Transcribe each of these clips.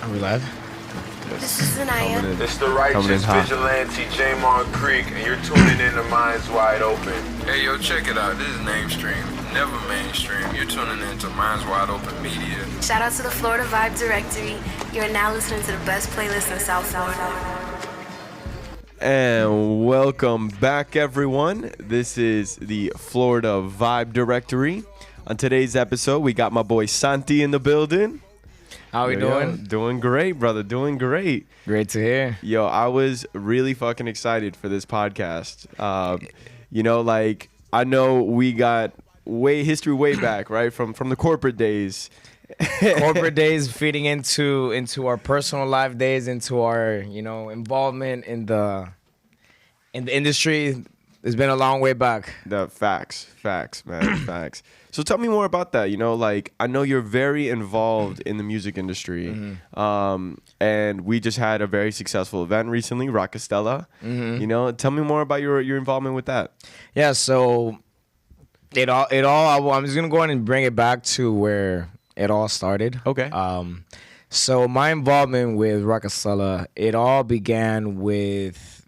Are we live? This is Anaya. It's the righteous vigilante Jamon Creek, and you're tuning in to Minds Wide Open. Hey, yo, check it out. This is Namestream, never mainstream. You're tuning in to Minds Wide Open Media. Shout out to the Florida Vibe Directory. You are now listening to the best playlist in South Florida. And welcome back, everyone. This is the Florida Vibe Directory. On today's episode, we got my boy Santi in the building. How we doing? Doing great, brother. Doing great. Great to hear. Yo, I was really fucking excited for this podcast. I know we got history way back, right? From the corporate days. Corporate days feeding into our personal life days, into our, involvement in the industry. It's been a long way back. The facts, man, facts. So tell me more about that. I know you're very involved in the music industry. Mm-hmm. And we just had a very successful event recently, Rockastella. Mm-hmm. Tell me more about your involvement with that. Yeah, so it all I'm just going to go ahead and bring it back to where it all started. Okay. So my involvement with Rockastella, it all began with,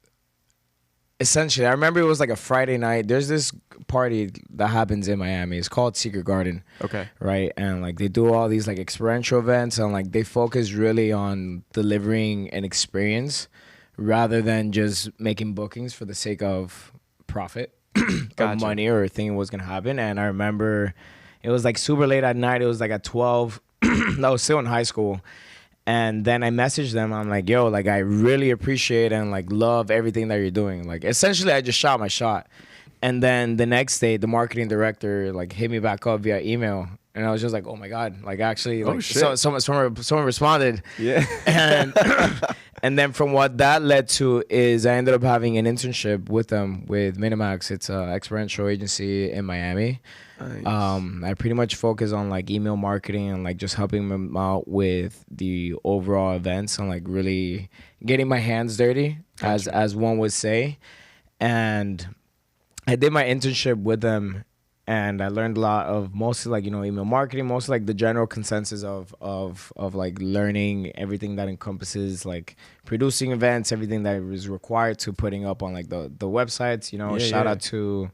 essentially, I remember it was like a Friday night. There's this party that happens in Miami. It's called Secret Garden. Okay. Right? And they do all these experiential events, and they focus really on delivering an experience rather than just making bookings for the sake of profit Gotcha. or money or thinking what's going to happen. And I remember it was super late at night. It was at 12. I was still in high school. And then I messaged them. I'm like, yo, I really appreciate and love everything that you're doing. Essentially, I just shot my shot. And then the next day, the marketing director hit me back up via email. And I was just oh my God, actually, someone responded. Yeah. And then from what that led to is I ended up having an internship with them, with Minimax. It's an experiential agency in Miami. Nice. I pretty much focus on email marketing and just helping them out with the overall events and really getting my hands dirty, Gotcha. as one would say. And I did my internship with them, and I learned a lot of mostly email marketing, mostly the general consensus of learning everything that encompasses producing events, everything that is required to putting up on the websites. Shout out to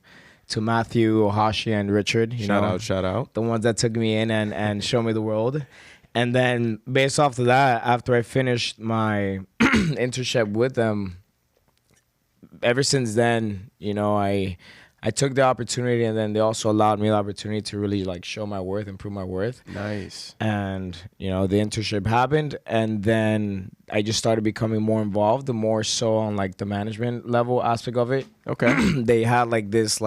Matthew, Ohashi, and Richard. Shout out. The ones that took me in and showed me the world. And then based off of that, after I finished my internship with them, ever since then, I took the opportunity, and then they also allowed me the opportunity to really show my worth and prove my worth. Nice. And, the internship happened, and then I just started becoming more involved, the more so on the management level aspect of it. Okay. They had this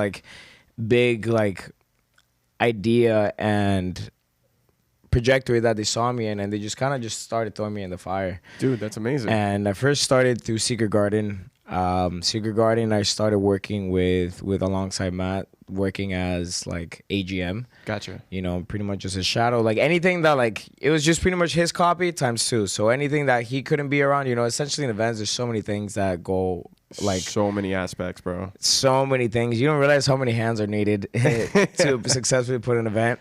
big idea and trajectory that they saw me in, and they just kind of started throwing me in the fire. Dude, that's amazing. And I first started through Secret Garden. Secret Garden, I started working with alongside Matt, working as AGM. Gotcha. Pretty much just a shadow. Anything that it was just pretty much his copy times two. So anything that he couldn't be around, essentially in events, there's so many things that go so many aspects, bro. So many things. You don't realize how many hands are needed to successfully put an event.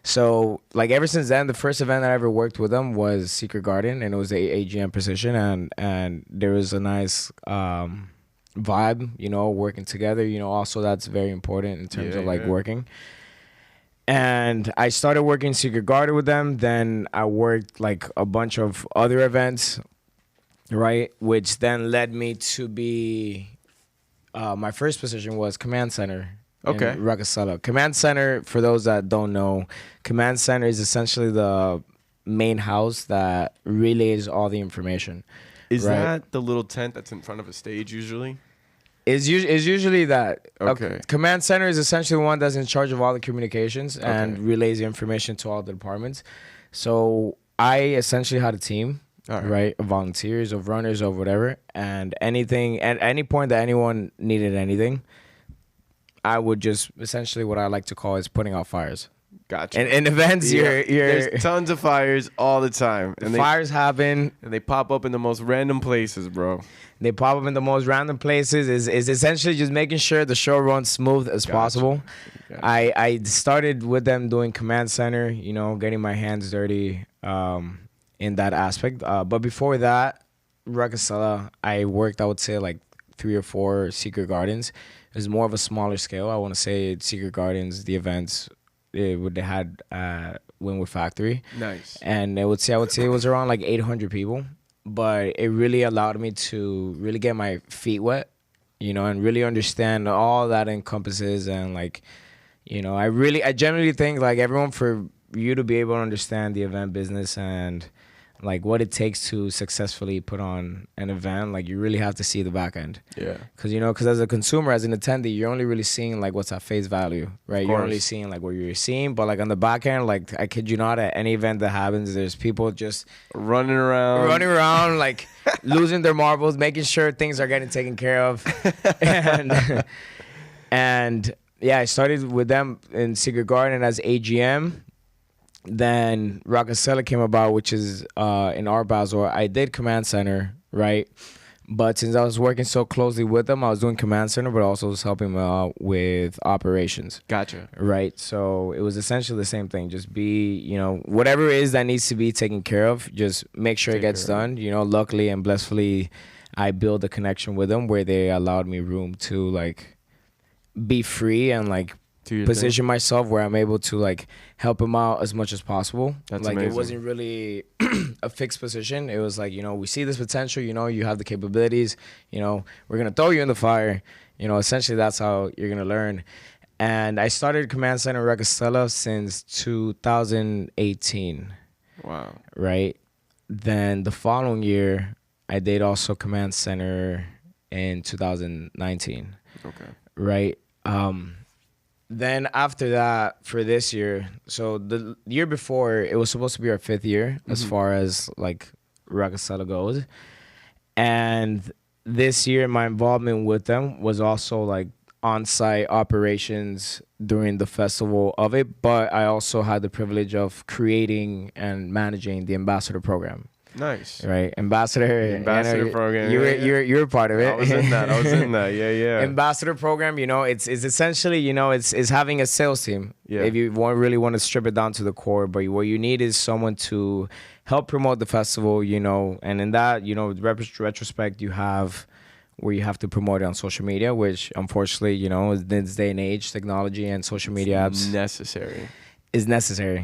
So ever since then, the first event that I ever worked with them was Secret Garden, and it was the AGM position, and there was a nice vibe, working together. Also, that's very important in terms of working. And I started working Secret Garden with them. Then I worked a bunch of other events, right? Which then led me to be my first position was Command Center. Okay. Rockastella. Command Center, for those that don't know, Command Center is essentially the main house that relays all the information. Is that the little tent that's in front of a stage usually? It's usually that. Okay. Command Center is essentially the one that's in charge of all the communications and relays the information to all the departments. So I essentially had a team, right, of volunteers, of runners, of whatever, and anything, at any point that anyone needed anything, I would just essentially what I like to call is putting out fires. Gotcha. And in events, there's tons of fires all the time. And fires happen. And they pop up in the most random places, bro. They pop up in the most random places. Is essentially just making sure the show runs smooth as possible. Gotcha. I started with them doing Command Center, getting my hands dirty in that aspect. But before that, Rockefeller, I worked, I would say, like 3 or 4 secret gardens. It was more of a smaller scale. I want to say secret gardens, the events they had Winwood Factory. Nice. And I would say it was around like 800 people. But it really allowed me to really get my feet wet, and really understand all that encompasses. And like, I genuinely think like everyone, for you to be able to understand the event business and like what it takes to successfully put on an event, like you really have to see the back end. Yeah. Because as a consumer, as an attendee, you're only really seeing like what's at face value, right? You're only seeing like what you're seeing, but like on the back end, like I kid you not, at any event that happens, there's people just running around, like losing their marbles, making sure things are getting taken care of, and yeah, I started with them in Secret Garden as AGM. Then Rockefeller came about, which is in Art Basel. I did Command Center, right? But since I was working so closely with them, I was doing Command Center, but also was helping them out with operations. Gotcha. Right? So it was essentially the same thing. Just be, whatever it is that needs to be taken care of, just make sure it gets done. Luckily and blissfully, I built a connection with them where they allowed me room to, like, be free and, like, position myself where I'm able to like help him out as much as possible. That's like amazing. It wasn't really a fixed position. It was like, we see this potential, you have the capabilities, we're gonna throw you in the fire. Essentially that's how you're gonna learn. And I started Command Center Recastella since 2018. Wow. Right? Then the following year I did also Command Center in 2019. Okay. Right? Then after that, for this year, so the year before, it was supposed to be our 5th year as far as like Rockefeller goes. And this year, my involvement with them was also like on-site operations during the festival of it. But I also had the privilege of creating and managing the ambassador program. Nice. Right, ambassador program. You're a part of it. I was in that. Yeah. Ambassador program. It's essentially it's having a sales team. Yeah. If you really want to strip it down to the core, but what you need is someone to help promote the festival. And in that retrospect, you have where you have to promote it on social media, which unfortunately in this day and age, technology and social media apps is necessary. As necessary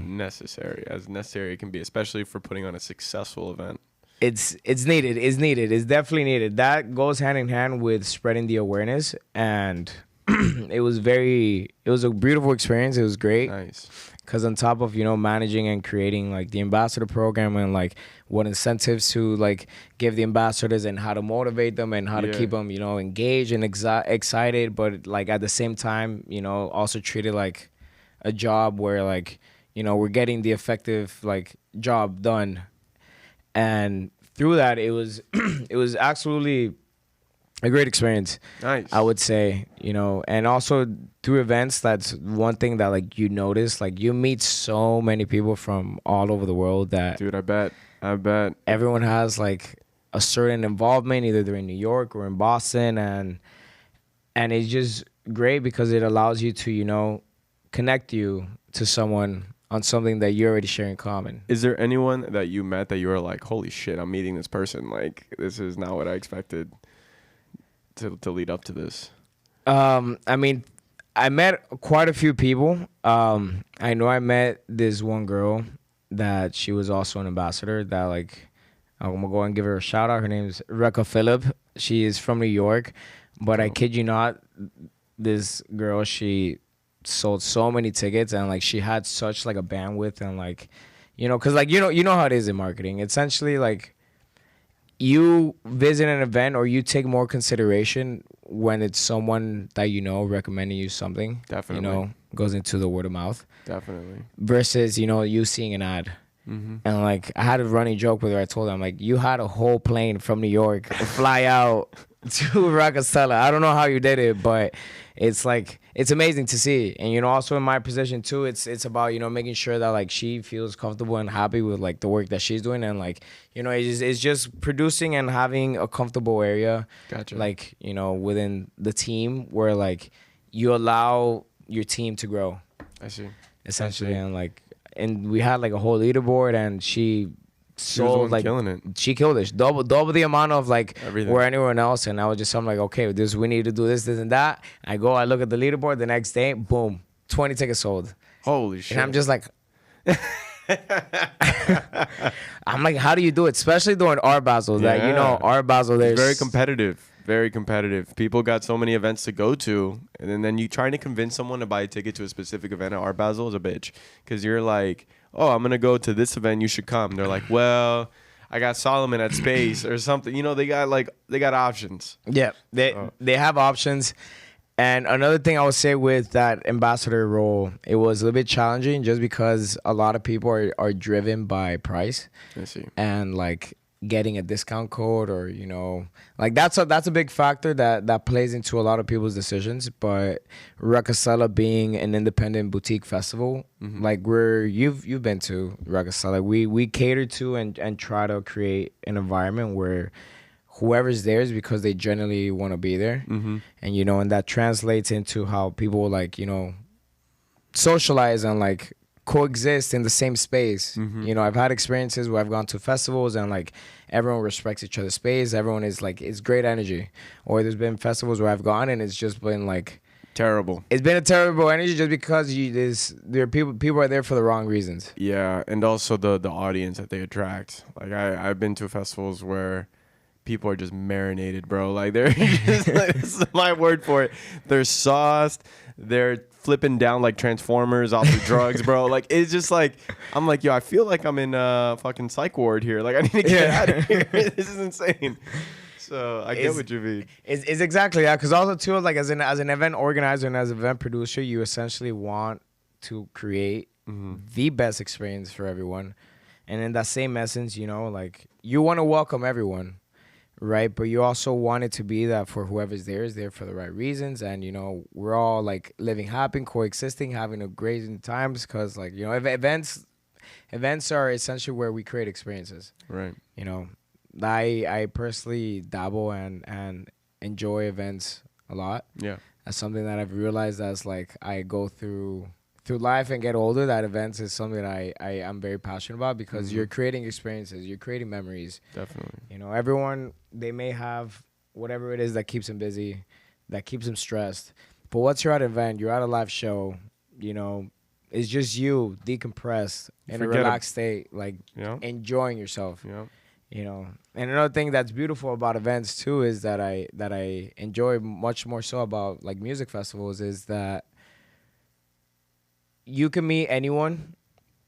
it can be, especially for putting on a successful event. It's needed. It's definitely needed. That goes hand in hand with spreading the awareness, and it was a beautiful experience. It was great. Nice. Because on top of managing and creating like the ambassador program and like what incentives to like give the ambassadors and how to motivate them and how to keep them engaged and excited, but like at the same time also treat it like a job where like we're getting the effective like job done. And through that it was it was absolutely a great experience. Nice. I would say, and also through events, that's one thing that like you notice, like you meet so many people from all over the world that dude, I bet everyone has like a certain involvement, either they're in New York or in Boston, and it's just great because it allows you to connect you to someone on something that you already share in common. Is there anyone that you met that you were like, holy shit, I'm meeting this person, like this is not what I expected to lead up to this? I mean, I met quite a few people. I know I met this one girl that she was also an ambassador that like I'm gonna go and give her a shout out. Her name is Rekha Phillip. She is from New York, but I kid you not, this girl, she sold so many tickets and like she had such like a bandwidth and like because like you know how it is in marketing. Essentially, like you visit an event or you take more consideration when it's someone that recommending you something. Definitely. Goes into the word of mouth. Definitely. Versus you seeing an ad. And like I had a running joke with her. I told her, I'm like, you had a whole plane from New York fly out to Rockefeller. I don't know how you did it, but it's like it's amazing to see. And also in my position too, it's about making sure that like she feels comfortable and happy with like the work that she's doing, and like it's just producing and having a comfortable area. Gotcha. Like within the team where like you allow your team to grow. I see. Essentially. And like. And we had like a whole leaderboard, and she sold like killing it. she killed it. Double the amount of like Everything. where anyone else. And I was just, I'm like, okay, we need to do this and that. I look at the leaderboard the next day, boom, 20 tickets sold. Holy shit. And I'm just like, I'm like, how do you do it? Especially during Art Basel. That, you know, Art Basel, there's very competitive. Very competitive. People got so many events to go to, and then you trying to convince someone to buy a ticket to a specific event at Art Basel is a bitch. Because you're like, oh, I'm going to go to this event, you should come. They're like, well, I got Solomon at Space or something. You know, they got options. Yeah, they have options. And another thing I would say with that ambassador role, it was a little bit challenging just because a lot of people are driven by price. I see. And like getting a discount code, or, you know, like that's a big factor that plays into a lot of people's decisions. But Rakasala being an independent boutique festival, like you've been to Rakasala, we cater to and try to create an environment where whoever's there is because they generally want to be there. And, you know, and that translates into how people, like, you know, socialize and like coexist in the same space. You know, I've had experiences where I've gone to festivals and like everyone respects each other's space. Everyone is like, it's great energy. Or there's been festivals where I've gone and it's just been like terrible. It's been a terrible energy just because people are there for the wrong reasons. Yeah, and also the audience that they attract. Like I've been to festivals where people are just marinated, bro. Like they're just like, this is my word for it. They're sauced. They're flipping down like Transformers off the drugs, bro. Like it's just like, I'm like, yo, I feel like I'm in a fucking psych ward here. Like I need to get out of here. This is insane. So I get what you mean. It's exactly that. Because also too, like as an event organizer and as an event producer, you essentially want to create the best experience for everyone. And in that same essence, you know, like you want to welcome everyone. Right, but you also want it to be that for whoever's there is there for the right reasons, and, you know, we're all like living happy, coexisting, having a great times, because, like, you know, events are essentially where we create experiences. Right. You know, I personally dabble and enjoy events a lot. Yeah. That's something that I've realized as like I go through life and get older, that events is something that I'm very passionate about, because you're creating experiences, you're creating memories. Definitely. You know, everyone, they may have whatever it is that keeps them busy, that keeps them stressed. But once you're at an event, you're at a live show, you know, it's just you decompressed in a relaxed state, like enjoying yourself. Yeah. You know, and another thing that's beautiful about events too is that I enjoy much more so about like music festivals is that you can meet anyone,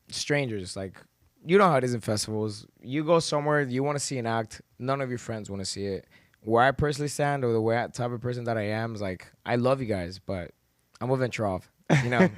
strangers. Like, you know how it is in festivals. You go somewhere, you want to see an act, none of your friends want to see it. Where I personally stand, or the type of person that I am, is like, I love you guys, but I'm a Ventrov. You know,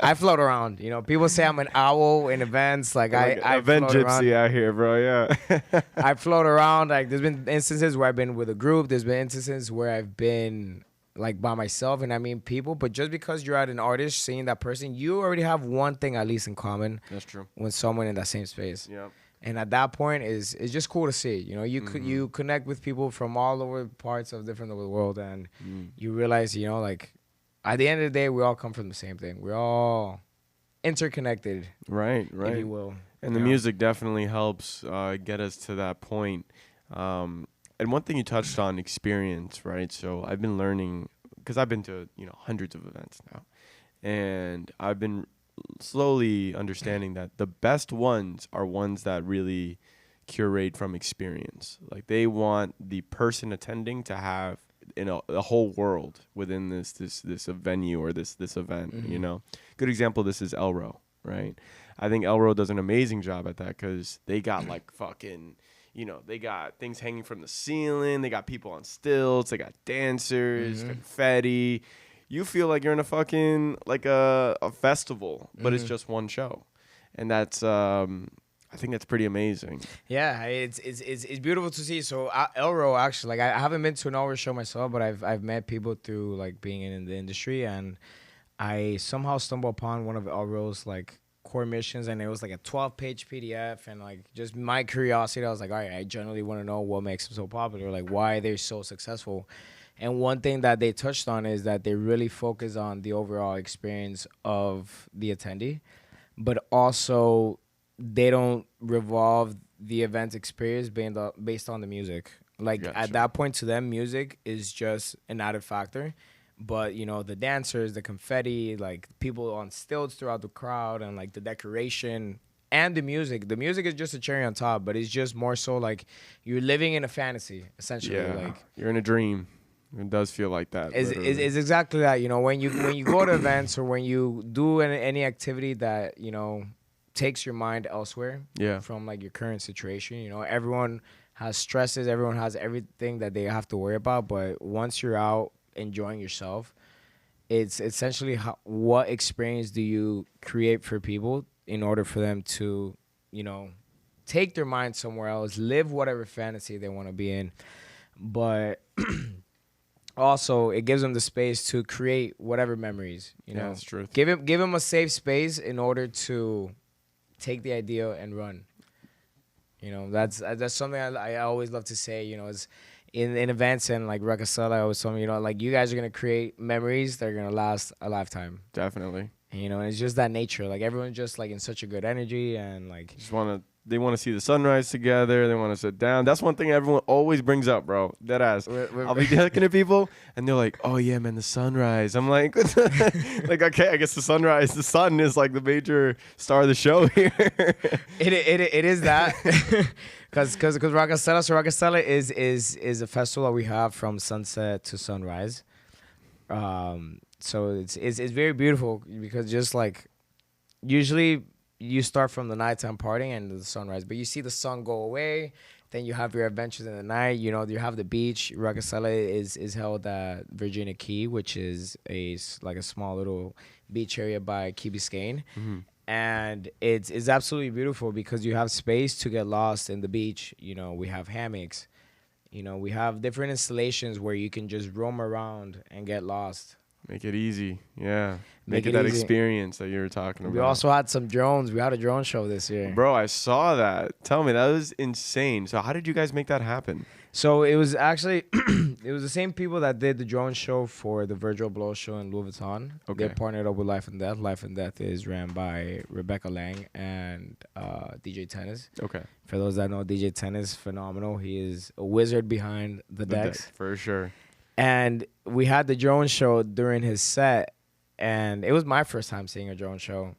I float around. You know, people say I'm an owl in events. Like I event float gypsy around. out here, bro. Yeah. I float around. Like, there's been instances where I've been with a group. There's been instances where I've been like by myself, and I mean people. But just because you're at an artist, seeing that person, you already have one thing at least in common. That's true. With someone in that same space. Yeah. And at that point, it's just cool to see. You know, you connect with people from all over parts of different of the world, and you realize, you know, like, at the end of the day, we all come from the same thing. We're all interconnected. Right. If you will. And the music definitely helps get us to that point. And one thing you touched on, experience, right? So I've been learning, because I've been to, you know, hundreds of events now. And I've been slowly understanding that the best ones are ones that really curate from experience. Like, they want the person attending to have the whole world within this venue or this event. You know, good example, this is Elro, right? I think Elro does an amazing job at that, because they got like fucking, you know, they got things hanging from the ceiling, they got people on stilts, they got dancers, confetti. You feel like you're in a fucking like a festival, but it's just one show. And that's I think that's pretty amazing. Yeah, it's beautiful to see. So Elro, actually, like, I haven't been to an Elro show myself, but I've met people through like being in the industry, and I somehow stumbled upon one of Elro's like core missions, and it was like a 12-page PDF, and like just my curiosity, I was like, all right, I generally want to know what makes them so popular, like why they're so successful. And one thing that they touched on is that they really focus on the overall experience of the attendee, but also they don't revolve the event experience based on the music. Like Gotcha. at that point to them, music is just an added factor. But you know, the dancers, the confetti, like people on stilts throughout the crowd, and like the decoration and the music. The music is just a cherry on top, but it's just more so like you're living in a fantasy, essentially. Yeah, Like you're in a dream. It does feel like that. it's literally. exactly that. You know, when you go to events or when you do any activity that, you know, takes your mind elsewhere Yeah. from like your current situation. You know, everyone has stresses, everyone has everything that they have to worry about, but once you're out enjoying yourself, it's essentially what experience do you create for people in order for them to, you know, take their mind somewhere else, live whatever fantasy they want to be in, but also it gives them the space to create whatever memories, you know. That's true. Give him a safe space in order to take the idea and run. You know, that's something I always love to say, you know, is in events and like Rakasala, I always tell me, you know, like you guys are going to create memories that are going to last a lifetime. Definitely. And, you know, and it's just that nature. Like everyone's just like in such a good energy and like. They want to see the sunrise together. They want to sit down. That's one thing everyone always brings up, bro. Dead ass. I'll be looking at people and they're like, "Oh yeah, man, the sunrise." I'm like, like okay, I guess the sunrise. The sun is like the major star of the show here. It is that, because Rakasala. So Rakasala is a festival that we have from sunset to sunrise. So it's very beautiful because just like usually you start from the nighttime partying and the sunrise, but you see the sun go away. Then you have your adventures in the night. You know, you have the beach. Rakasala is held at Virginia Key, which is like a small little beach area by Key Biscayne. Mm-hmm. And it's absolutely beautiful because you have space to get lost in the beach. You know, we have hammocks. You know, we have different installations where you can just roam around and get lost. Make it easy, yeah. Make Make it it that easy. experience that you were talking about. We also had some drones. We had a drone show this year. Bro, I saw that. Tell me, that was insane. So how did you guys make that happen? So it was actually, it was the same people that did the drone show for the Virgil Blow show in Louis Vuitton. Okay. They partnered up with Life and Death. Life and Death is ran by Rebecca Lang and DJ Tennis. Okay. For those that know, DJ Tennis, phenomenal. He is a wizard behind the decks. For sure. And we had the drone show during his set, and it was my first time seeing a drone show.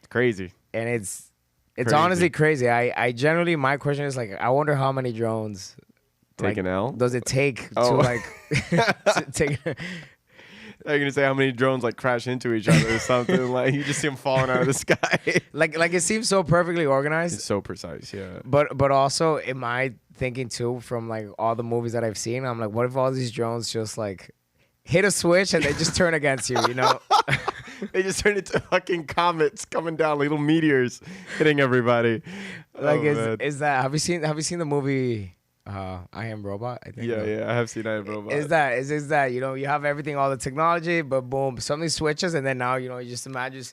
Crazy. And it's Crazy. honestly crazy. I generally, my question is like, I wonder how many drones Take an L? does it take Oh. to like to take. Are you gonna say how many drones like crash into each other or something? Like you just see them falling out of the sky. like it seems so perfectly organized. It's so precise, yeah. But also, am I thinking too from like all the movies that I've seen? I'm like, what if all these drones just like hit a switch and they just turn against you? You know, They just turn into fucking comets coming down, little meteors hitting everybody. like Oh, man. is that? Have you seen the movie I Am Robot? I think. Yeah, I have seen I Am Robot. Is that you know, you have everything, all the technology, but boom, something switches, and then now, you know, you just imagine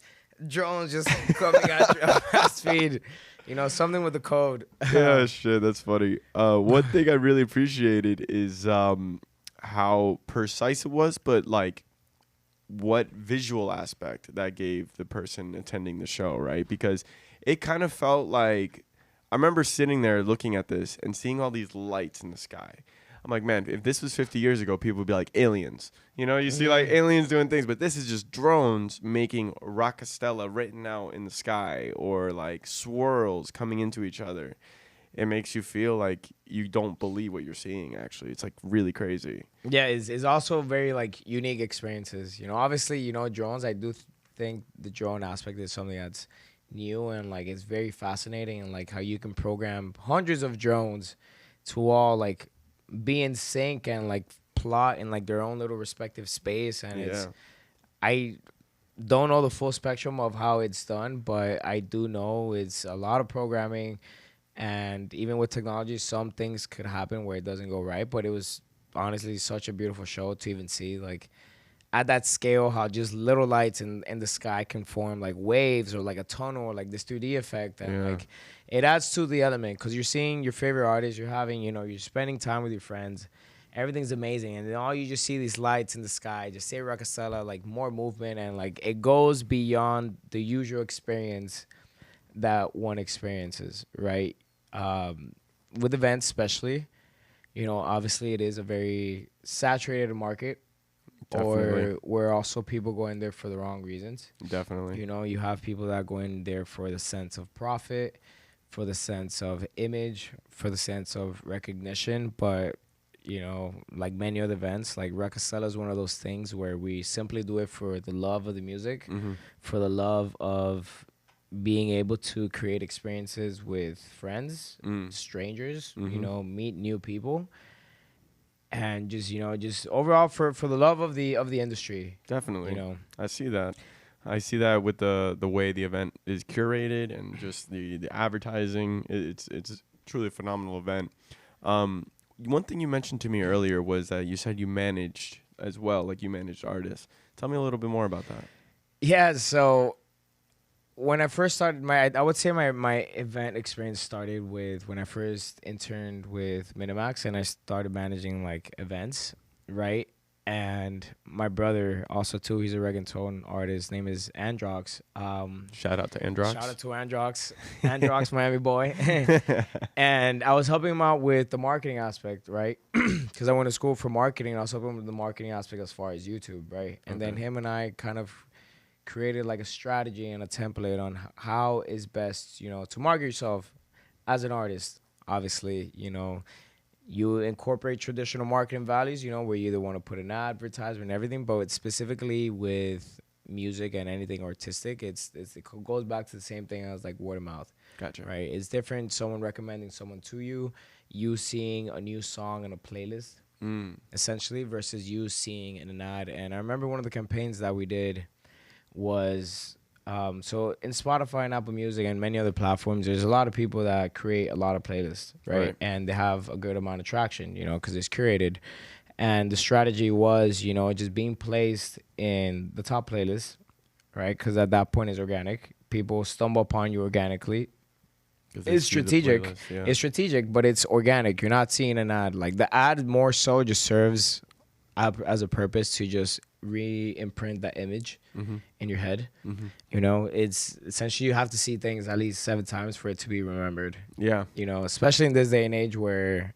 drones just coming at you at fast speed. You know, something with the code. Yeah, shit, that's funny. One thing I really appreciated is how precise it was, but like what visual aspect that gave the person attending the show, right? Because it kind of felt like, I remember sitting there looking at this and seeing all these lights in the sky. I'm like, man, if this was 50 years ago, people would be like aliens. You know, you see like aliens doing things, but this is just drones making Rockastella written out in the sky, or like swirls coming into each other. It makes you feel like you don't believe what you're seeing, actually. It's like really crazy. Yeah, it's also very like unique experiences. You know, obviously, you know, drones, I do think the drone aspect is something that's new, and like it's very fascinating, and like how you can program hundreds of drones to all like be in sync and like plot in like their own little respective space. And it's, I don't know the full spectrum of how it's done, but I do know it's a lot of programming. And even with technology, some things could happen where it doesn't go right. But it was honestly such a beautiful show to even see, like, at that scale, how just little lights in the sky can form, like, waves or, like, a tunnel or, like, this 2D effect. And, like, it adds to the element because you're seeing your favorite artist. You're having, you know, you're spending time with your friends. Everything's amazing. And then all you just see these lights in the sky. Just say Rockastella, like, more movement. And, like, it goes beyond the usual experience that one experiences, right? with events especially, you know, obviously it is a very saturated market. Definitely. Or where also people go in there for the wrong reasons. Definitely. You know, you have people that go in there for the sense of profit, for the sense of image, for the sense of recognition. But, you know, like many other events, like Recasella is one of those things where we simply do it for the love of the music, for the love of being able to create experiences with friends, strangers, you know, meet new people. And just, you know, just overall for the love of the industry. Definitely. You know. I see that. I see that with the way the event is curated and just the advertising. It's truly a phenomenal event. One thing you mentioned to me earlier was that you said you managed as well, like you managed artists. Tell me a little bit more about that. Yeah, so when I first started I would say my event experience started with when I first interned with Minimax and I started managing like events, right? And my brother also too, he's a reggaeton artist. His name is Androx. Shout out to Androx. Shout out to Androx. Androx, Miami boy. And I was helping him out with the marketing aspect, right? Because I went to school for marketing and I was helping him with the marketing aspect as far as YouTube, right? And then him and I kind of created like a strategy and a template on how is best, you know, to market yourself as an artist. Obviously, you know, you incorporate traditional marketing values, you know, where you either want to put an advertisement and everything, but it's specifically with music and anything artistic, it goes back to the same thing as like word of mouth. Gotcha. Right? It's different. Someone recommending someone to you, you seeing a new song in a playlist, essentially, versus you seeing in an ad. And I remember one of the campaigns that we did was so in Spotify and Apple Music and many other platforms, there's a lot of people that create a lot of playlists, right? And they have a good amount of traction, you know, because it's curated. And the strategy was, you know, just being placed in the top playlist, right? Because at that point it's organic. People stumble upon you organically. It's strategic. Playlist, yeah. It's strategic, but it's organic. You're not seeing an ad. Like the ad more so just serves as a purpose to just re-imprint that image in your head. You know, it's essentially you have to see things at least 7 times for it to be remembered. Yeah. You know, especially in this day and age where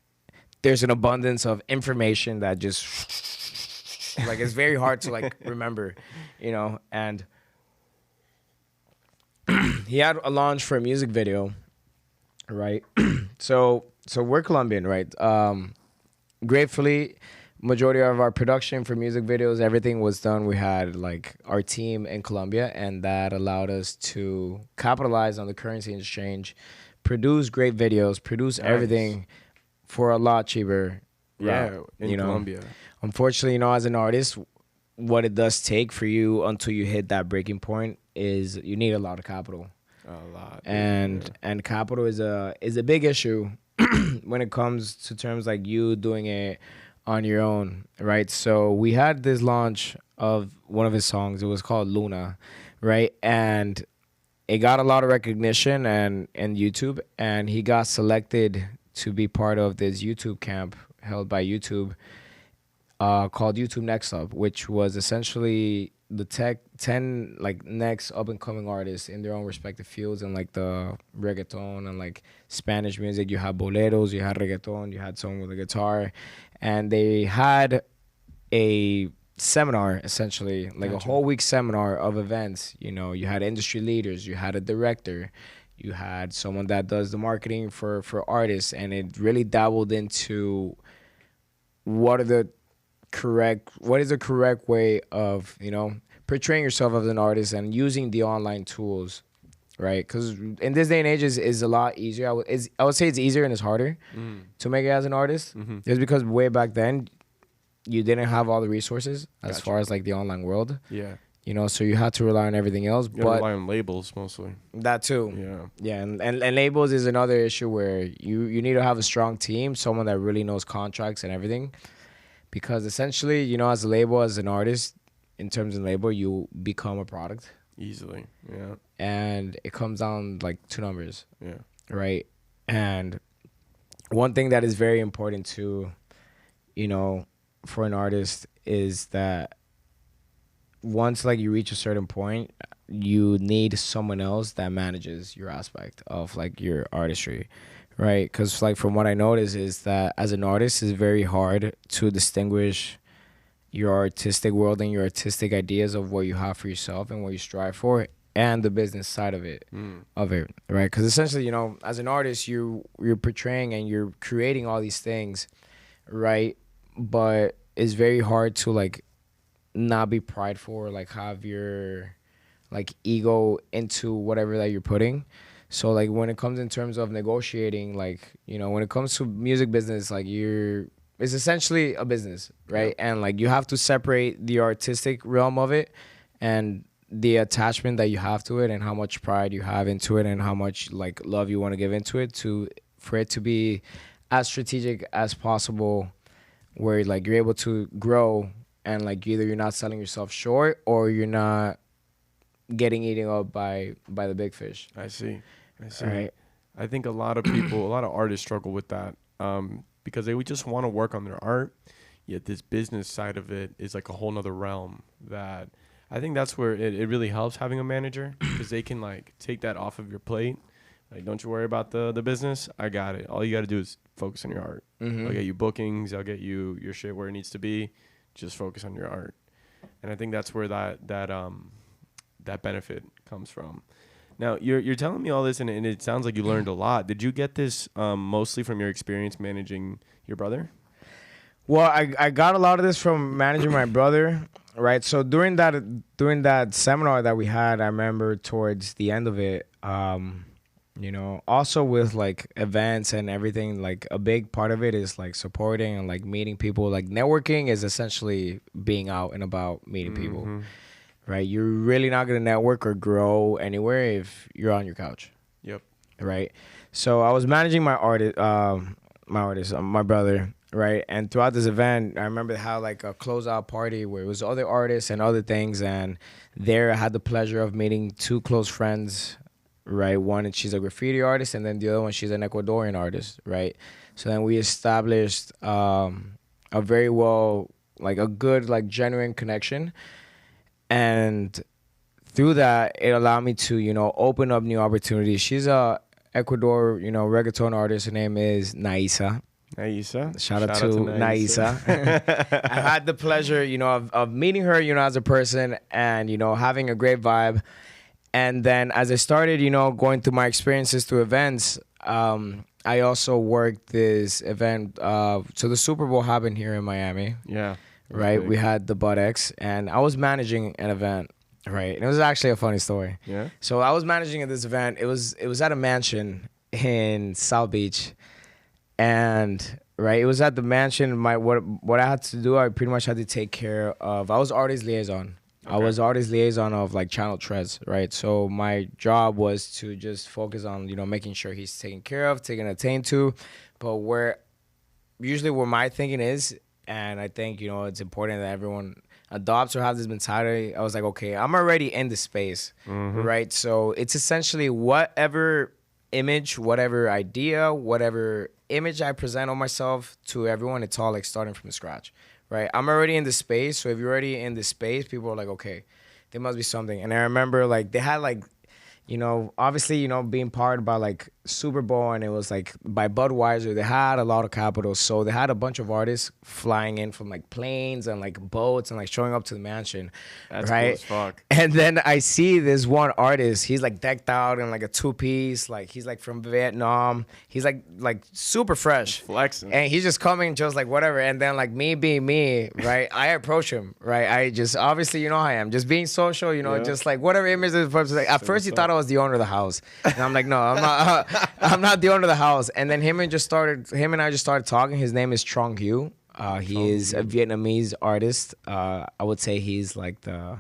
there's an abundance of information that just like it's very hard to like remember, you know. And he had a launch for a music video, right? so we're Colombian, right? Gratefully, majority of our production for music videos, everything was done. We had like our team in Colombia, and that allowed us to capitalize on the currency exchange, produce great videos, produce everything for a lot cheaper. Yeah, in Colombia. Unfortunately, you know, as an artist, what it does take for you until you hit that breaking point is you need a lot of capital. A lot. And capital is a big issue when it comes to terms like you doing it on your own, right? So we had this launch of one of his songs. It was called Luna, right? And it got a lot of recognition and YouTube, and he got selected to be part of this YouTube camp held by YouTube called YouTube Next Up, which was essentially the 10 like next up and coming artists in their own respective fields, and like the reggaeton and like Spanish music. You had boleros, you had reggaeton, you had someone with a guitar, and they had a seminar, essentially like a whole week seminar of events. You know, you had industry leaders, you had a director, you had someone that does the marketing for artists, and it really dabbled into what is the correct way of, you know, portraying yourself as an artist and using the online tools, right? Because in this day and age is a lot easier. I would say it's easier and it's harder to make it as an artist. It's because way back then you didn't have all the resources as far as like the online world. Yeah. You know, so you had to rely on everything else. You but rely on labels mostly. That too. Yeah. Yeah, and labels is another issue where you need to have a strong team, someone that really knows contracts and everything. Because essentially, you know, as a label, as an artist, in terms of label, you become a product. Easily, yeah. And it comes down like 2 numbers. Yeah. Right? And one thing that is very important to, you know, for an artist is that once like you reach a certain point, you need someone else that manages your aspect of like your artistry, right? Because like from what I noticed is that as an artist, it's very hard to distinguish your artistic world and your artistic ideas of what you have for yourself and what you strive for, and the business side of it, right? Because essentially, you know, as an artist, you're portraying and you're creating all these things, right? But it's very hard to like not be prideful or like have your like ego into whatever that you're putting. So like when it comes in terms of negotiating, like, you know, when it comes to music business, like it's essentially a business, right? And like you have to separate the artistic realm of it and the attachment that you have to it and how much pride you have into it and how much like love you want to give into it for it to be as strategic as possible, where like you're able to grow and like either you're not selling yourself short or you're not getting eaten up by the big fish. I see. Right. I think a lot of people, a lot of artists struggle with that because they would just want to work on their art, yet this business side of it is like a whole nother realm that I think that's where it really helps having a manager, because they can like take that off of your plate. Like, don't you worry about the business. I got it. All you got to do is focus on your art. I'll get you bookings. I'll get you your shit where it needs to be. Just focus on your art. And I think that's where that benefit comes from. Now, you're telling me all this, and it sounds like you learned a lot. Did you get this mostly from your experience managing your brother? Well, I got a lot of this from managing my brother, right? So during that seminar that we had, I remember towards the end of it, you know, also with like events and everything, like a big part of it is like supporting and like meeting people. Like networking is essentially being out and about meeting people. Right, you're really not gonna network or grow anywhere if you're on your couch. Yep. Right. So I was managing my brother. Right, and throughout this event, I remember how like a closeout party where it was other artists and other things, and there I had the pleasure of meeting two close friends. Right, one she's a graffiti artist, and then the other one she's an Ecuadorian artist. Right, so then we established a very well, like a good, like genuine connection. And through that, it allowed me to, you know, open up new opportunities. She's a Ecuador, you know, reggaeton artist. Her name is Naisa. Shout out to Naisa. I had the pleasure, you know, of meeting her, you know, as a person and, you know, having a great vibe. And then as I started, you know, going through my experiences through events, I also worked this event. So the Super Bowl happened here in Miami. Yeah. Right, we had the Butt-X, and I was managing an event, right? And it was actually a funny story. Yeah. So I was managing at this event. It was at a mansion in South Beach, and right, it was at the mansion. What I had to do, I pretty much had to take care of. I was artist liaison. Okay. I was artist liaison of like Channel Trez, right? So my job was to just focus on, you know, making sure he's taken care of, taken attained to, but where my thinking is. And I think, you know, it's important that everyone adopts or has this mentality. I was like, okay, I'm already in the space, right? So it's essentially whatever image, whatever idea, whatever image I present on myself to everyone, it's all like starting from scratch, right? I'm already in the space. So if you're already in the space, people are like, okay, there must be something. And I remember like they had like, you know, obviously, you know, being part by like Super Bowl, and it was like by Budweiser, they had a lot of capital. So they had a bunch of artists flying in from like planes and like boats and like showing up to the mansion. That's right? Cool as fuck. And then I see this one artist, he's like decked out in like a two-piece, like he's like from Vietnam. He's like super fresh. Flexing. And he's just coming just like whatever. And then like me being me, right? I approach him, right? I just, obviously, you know how I am. Just being social, you know, just like whatever image is. Like, at first he thought I was the owner of the house. And I'm like, no, I'm not. I'm not the owner of the house. And then him and I just started talking. His name is Trong Hu. He is a Vietnamese artist. I would say he's like the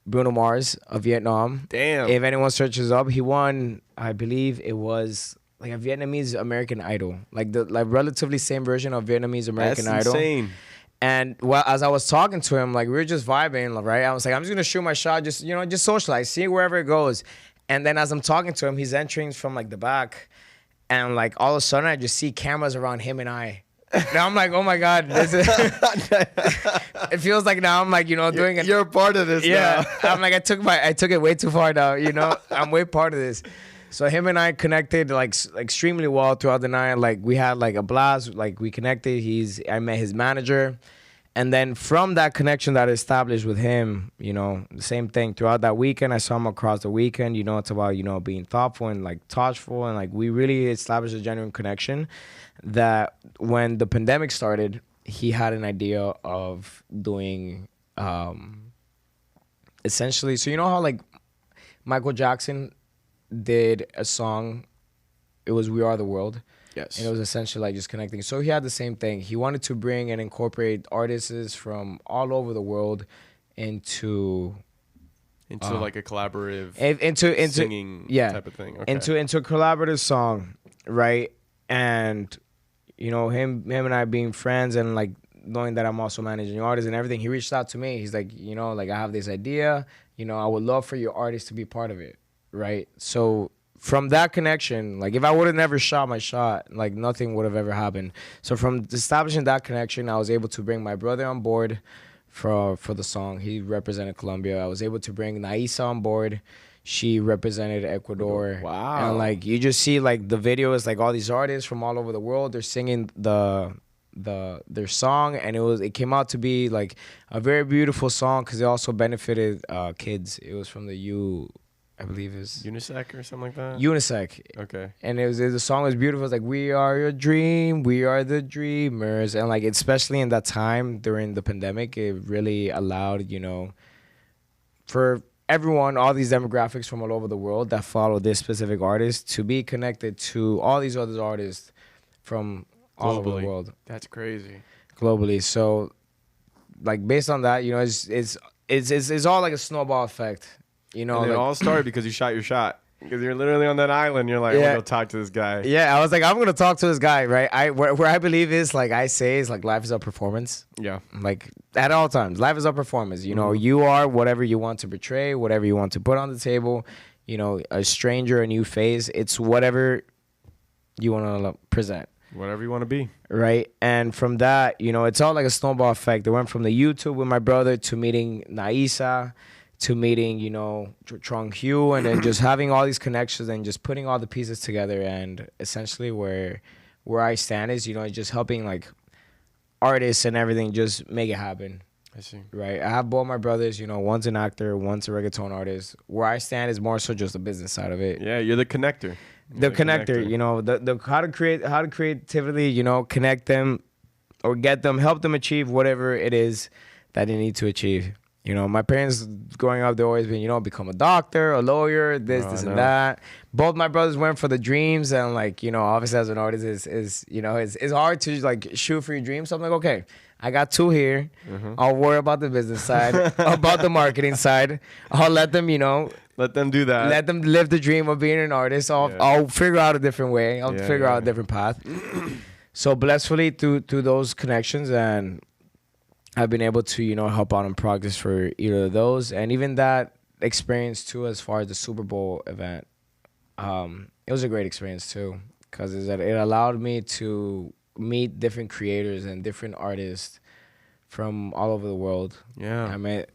Bruno Mars of Vietnam. Damn. If anyone searches up, he won, I believe it was like a Vietnamese American Idol. Like the relatively same version of Vietnamese American Idol. That's insane. And well, as I was talking to him, like we were just vibing, right? I was like, I'm just gonna shoot my shot, just, you know, just socialize, see wherever it goes. And then as I'm talking to him, he's entering from like the back, and like all of a sudden I just see cameras around him and I. Now I'm like, oh my God, this is it feels like now I'm like, you know, doing it. You're a part of this now. I'm like, I took it way too far now, you know? I'm way part of this. So him and I connected like extremely well throughout the night. Like we had like a blast. Like we connected. I met his manager, and then from that connection that I established with him, you know, the same thing throughout that weekend. I saw him across the weekend. You know, it's about, you know, being thoughtful and like thoughtful, and like we really established a genuine connection. That when the pandemic started, he had an idea of doing essentially. So you know how like Michael Jackson did a song, it was We Are the World. Yes. And it was essentially like just connecting. So he had the same thing. He wanted to bring and incorporate artists from all over the world into like a collaborative into singing yeah, type of thing. Okay. into a collaborative song, right? And you know, him and I being friends and like knowing that I'm also managing artists and everything, he reached out to me. He's like, you know, like I have this idea, you know, I would love for your artist to be part of it. Right. So from that connection, like if I would have never shot my shot, like nothing would have ever happened. So from establishing that connection, I was able to bring my brother on board for the song. He represented Colombia. I was able to bring Naisa on board. She represented Ecuador. Wow. And like you just see like the video is like all these artists from all over the world. They're singing their song, and it came out to be like a very beautiful song because it also benefited kids. It was from I believe it's UNICEF or something like that. UNICEF. Okay. And the song was beautiful. It's like, we are your dream, we are the dreamers. And like, especially in that time during the pandemic, it really allowed, you know, for everyone, all these demographics from all over the world that follow this specific artist to be connected to all these other artists from all over the world. That's crazy. Globally. So like based on that, you know, it's all like a snowball effect. You know, and it like, all started because you shot your shot. Because you're literally on that island. You're like, I'm going to talk to this guy. Yeah, I was like, I'm going to talk to this guy, right? Where I believe is, like I say, is like life is a performance. Yeah. Like at all times, life is a performance. You know, you are whatever you want to portray, whatever you want to put on the table. You know, a stranger, a new face. It's whatever you want to present. Whatever you want to be. Right. And from that, you know, it's all like a snowball effect. It went from the YouTube with my brother to meeting Naisa, to meeting, you know, Trong Hugh, and then just having all these connections and just putting all the pieces together. And essentially where I stand is, you know, just helping like artists and everything just make it happen. I see. Right. I have both my brothers, you know, one's an actor, one's a reggaeton artist. Where I stand is more so just the business side of it. Yeah, you're the connector. The connector, you know, the how to creatively, you know, connect them or get them, help them achieve whatever it is that they need to achieve. You know, my parents growing up, they always been, you know, become a doctor, a lawyer, this and that. Both my brothers went for the dreams, and like, you know, obviously as an artist is you know, it's hard to like shoot for your dreams. So I'm like, okay, I got two here. I'll worry about the business side, about the marketing side. I'll let them, you know, let them do that. Let them live the dream of being an artist. I'll figure out a different way. I'll figure out a different path. So blissfully through those connections, and I've been able to, you know, help out in progress for either of those. And even that experience too, as far as the Super Bowl event, it was a great experience too, because it allowed me to meet different creators and different artists from all over the world. Yeah. I met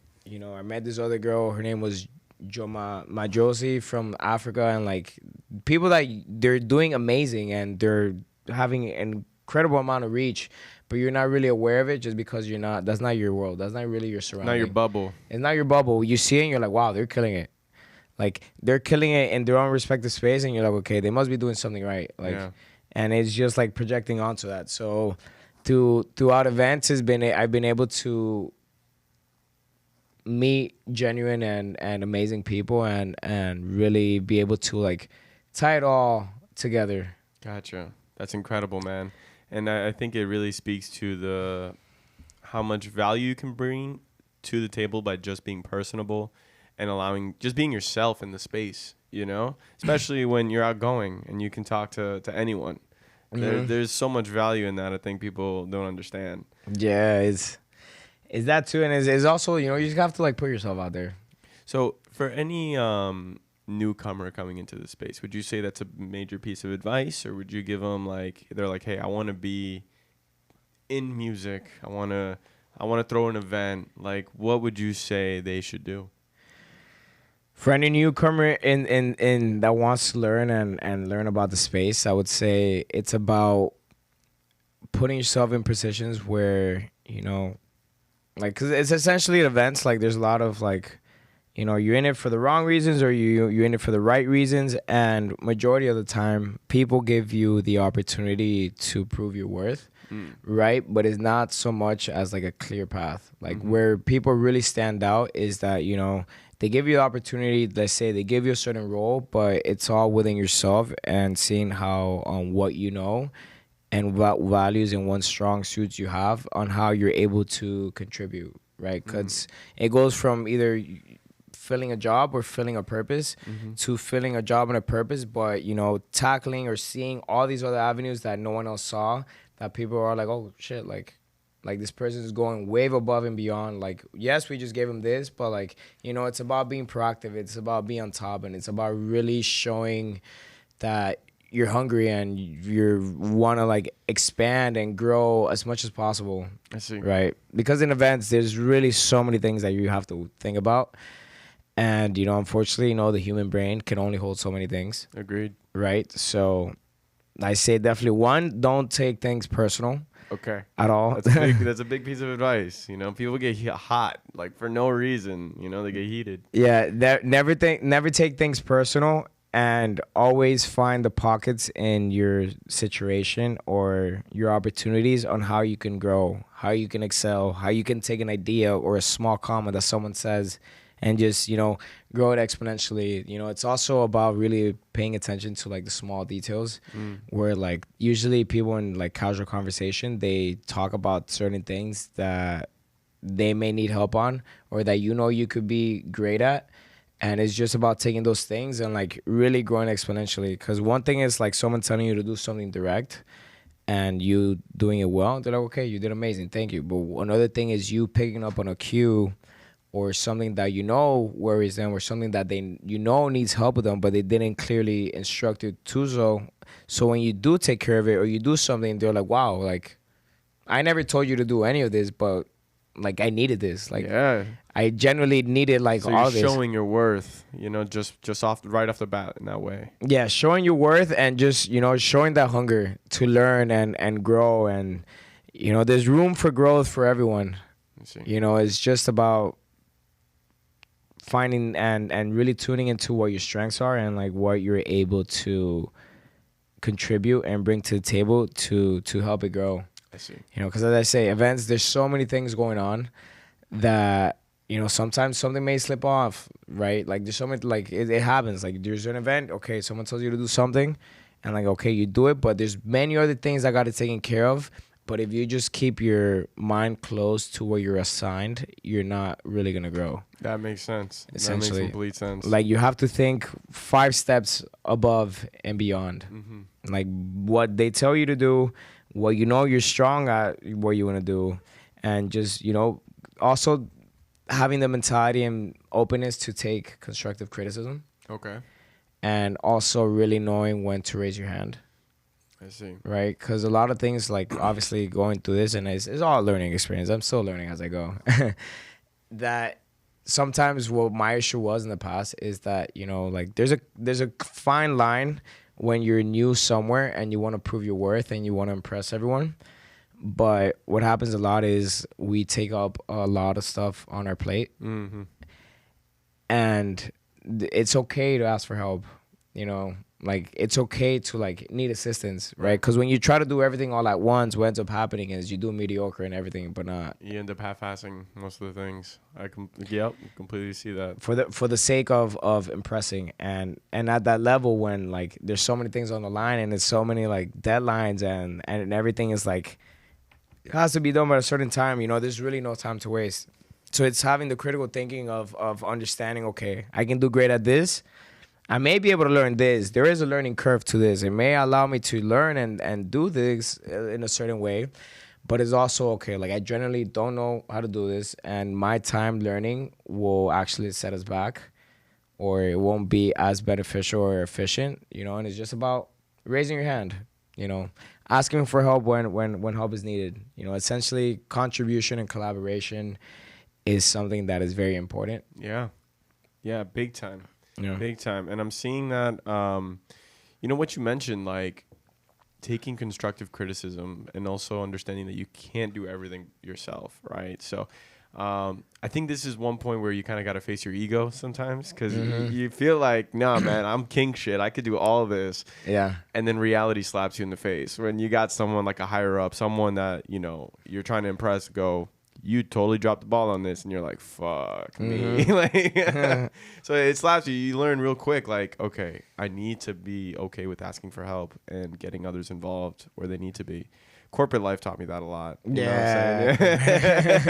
this other girl. Her name was Majosi from Africa, and like people that they're doing amazing and they're having an incredible amount of reach, but you're not really aware of it just because that's not your world. That's not really your surrounding. Not your bubble. It's not your bubble. You see it and you're like, wow, they're killing it. Like they're killing it in their own respective space, and you're like, okay, they must be doing something right. Like, and it's just like projecting onto that. So throughout events I've been able to meet genuine and amazing people and really be able to like tie it all together. Gotcha. That's incredible, man. And I think it really speaks to how much value you can bring to the table by just being personable and just being yourself in the space, you know, especially when you're outgoing and you can talk to anyone. There's so much value in that. I think people don't understand. Yeah, it's that too, and it's also, you know, you just have to like put yourself out there. So for any newcomer coming into the space, would you say that's a major piece of advice, or would you give them they're like, hey, I want to be in music, I want to throw an event, like what would you say they should do? For any newcomer in that wants to learn and learn about the space, I would say it's about putting yourself in positions where, you know, like, cause it's essentially events. Like, there's a lot of like, you know, you're in it for the wrong reasons or you're in it for the right reasons. And majority of the time, people give you the opportunity to prove your worth, right? But it's not so much as like a clear path. Like where people really stand out is that, you know, they give you the opportunity, let's say they give you a certain role, but it's all within yourself and seeing how what you know and what values and what strong suits you have on how you're able to contribute, right? Because it goes from either filling a job or filling a purpose to filling a job and a purpose, but, you know, tackling or seeing all these other avenues that no one else saw, that people are like, oh, shit, like this person is going way above and beyond. Like, yes, we just gave him this, but, like, you know, it's about being proactive. It's about being on top, and it's about really showing that you're hungry and you want to, like, expand and grow as much as possible. I see. Right? Because in events, there's really so many things that you have to think about. And, you know, unfortunately, you know, the human brain can only hold so many things. Agreed. Right? So I say definitely, one, don't take things personal. Okay. At all. That's a big piece of advice. You know, people get hot, like, for no reason. You know, they get heated. Yeah, never take things personal, and always find the pockets in your situation or your opportunities on how you can grow, how you can excel, how you can take an idea or a small comment that someone says and just, you know, grow it exponentially. You know, it's also about really paying attention to, like, the small details where, like, usually people in, like, casual conversation, they talk about certain things that they may need help on or that, you know, you could be great at. And it's just about taking those things and, like, really growing exponentially. Because one thing is, like, someone telling you to do something direct and you doing it well. They're like, okay, you did amazing. Thank you. But another thing is you picking up on a cue or something that, you know, worries them or something that they, you know, needs help with them, but they didn't clearly instruct you to so. So when you do take care of it or you do something, they're like, wow, like, I never told you to do any of this, but, like, I needed this. Like, yeah. I genuinely needed, like, So all you're this. showing your worth, you know, just right off the bat in that way. Yeah, showing your worth and just, you know, showing that hunger to learn and grow. And, you know, there's room for growth for everyone. You know, it's just about finding and really tuning into what your strengths are and, like, what you're able to contribute and bring to the table to help it grow. I see. You know, because as I say, events, there's so many things going on that, you know, sometimes something may slip off, right? Like, there's so many, like, it happens. Like, there's an event, okay, someone tells you to do something, and, like, okay, you do it, but there's many other things that got to taken care of. But if you just keep your mind close to what you're assigned, you're not really going to grow. That makes sense. Essentially. That makes complete sense. Like, you have to think 5 steps above and beyond. Like, what they tell you to do, what you know you're strong at, what you want to do. And just, you know, also having the mentality and openness to take constructive criticism. Okay. And also really knowing when to raise your hand. I see. Right? Because a lot of things, like, obviously going through this, and it's all a learning experience. I'm still learning as I go. That sometimes what my issue was in the past is that, you know, like, there's a fine line when you're new somewhere and you want to prove your worth and you want to impress everyone. But what happens a lot is we take up a lot of stuff on our plate. And it's okay to ask for help, you know. Like, it's okay to, like, need assistance, right? Because when you try to do everything all at once, what ends up happening is you do mediocre and everything, but not. You end up half-assing most of the things. Completely see that. For the sake of impressing, and at that level when, like, there's so many things on the line and there's so many, like, deadlines and everything is, like, it has to be done by a certain time. You know, there's really no time to waste. So it's having the critical thinking of understanding, okay, I can do great at this. I may be able to learn this. There is a learning curve to this. It may allow me to learn and do this in a certain way, but it's also okay. Like, I generally don't know how to do this, and my time learning will actually set us back, or it won't be as beneficial or efficient, you know. And it's just about raising your hand, you know, asking for help when help is needed. You know, essentially, contribution and collaboration is something that is very important. Yeah. Yeah, big time. Yeah. Big time. And I'm seeing that, you know, what you mentioned, like taking constructive criticism and also understanding that you can't do everything yourself, right? So I think this is one point where you kind of got to face your ego sometimes because you feel like, nah, man, I'm king shit. I could do all of this. Yeah. And then reality slaps you in the face when you got someone like a higher up, someone that, you know, you're trying to impress, go, you totally dropped the ball on this, and you're like, fuck me. Like, so it slaps you. You learn real quick, like, okay, I need to be okay with asking for help and getting others involved where they need to be. Corporate life taught me that a lot. You know what I'm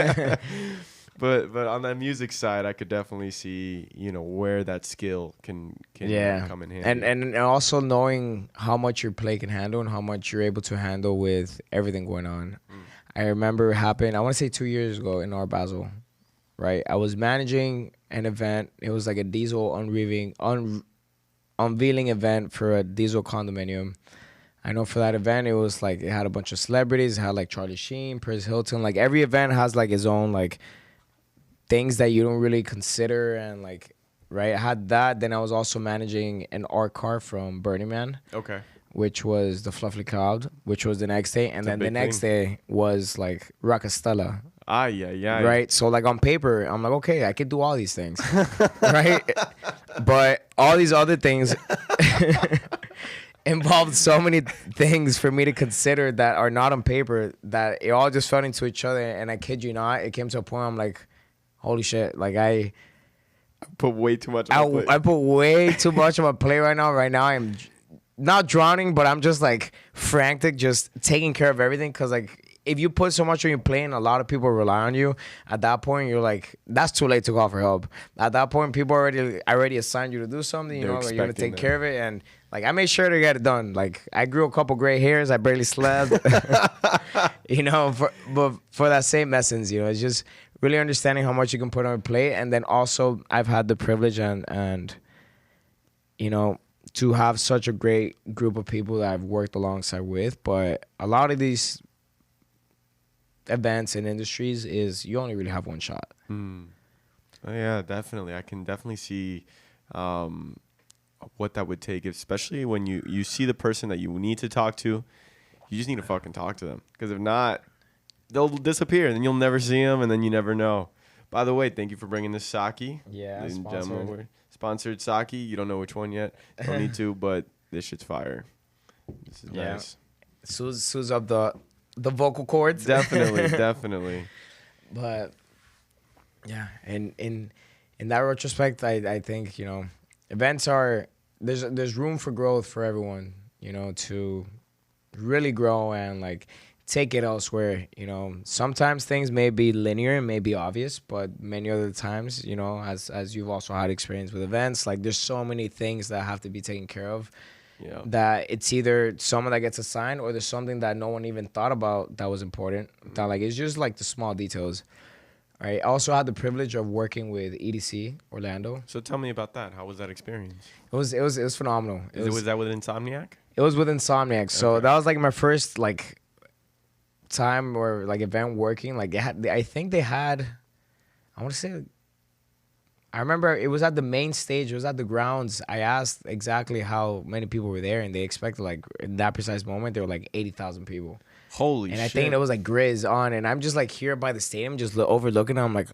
saying? But on that music side, I could definitely see, you know, where that skill can come in handy. And also knowing how much your play can handle and how much you're able to handle with everything going on. I remember it happened, I want to say 2 years ago in Art Basel, right? I was managing an event. It was like a diesel unveiling event for a diesel condominium. I know for that event, it was like, it had a bunch of celebrities. It had like Charlie Sheen, Paris Hilton. Like every event has like its own like things that you don't really consider. And like, right, I had that. Then I was also managing an art car from Burning Man. Okay. Which was the Fluffy Cloud, which was the next day. And then the next day was like Rockastella. Yeah. Right? So like on paper, I'm like, okay, I could do all these things. Right? But all these other things involved so many things for me to consider that are not on paper that it all just fell into each other. And I kid you not, it came to a point I'm like, holy shit, like I put way too much on my plate. I put way too much on my plate right now. Right now I'm not drowning, but I'm just like frantic, just taking care of everything. Cause like if you put so much on your plate and a lot of people rely on you, at that point you're like, that's too late to call for help. At that point, people already assigned you to do something. You know, like, you're gonna take care of it, and like I made sure to get it done. Like I grew a couple gray hairs. I barely slept. You know, but for that same essence, you know, it's just really understanding how much you can put on your plate, and then also I've had the privilege and you know, to have such a great group of people that I've worked alongside with. But a lot of these events and industries is you only really have one shot. Oh, yeah, definitely. I can definitely see what that would take, especially when you see the person that you need to talk to. You just need to fucking talk to them, because if not, they'll disappear, and then you'll never see them, and then you never know. By the way, thank you for bringing this sake. Yeah, Ladies and sponsored. gentlemen, sponsored sake. You don't know which one yet. Don't need to, but this shit's fire. This is nice. Sues up the vocal cords. Definitely. But yeah, and in that retrospect, I think, you know, events are there's room for growth for everyone, you know, to really grow and like take it elsewhere. You know, sometimes things may be linear and may be obvious, but many other times, you know, as you've also had experience with events, like there's so many things that have to be taken care of. Yeah. That it's either someone that gets assigned or there's something that no one even thought about that was important. That like it's just like the small details. Right. I also had the privilege of working with EDC Orlando. So tell me about that. How was that experience? It was phenomenal. Was that with Insomniac? It was with Insomniac. So that was like my first like time or like event working. Like I think they had, I want to say, I remember it was at the main stage. It was at the grounds. I asked exactly how many people were there, and they expected like in that precise moment there were like 80,000 people. Holy shit! And I think there was like Grizz on, and I'm just like here by the stadium, just overlooking. I'm like,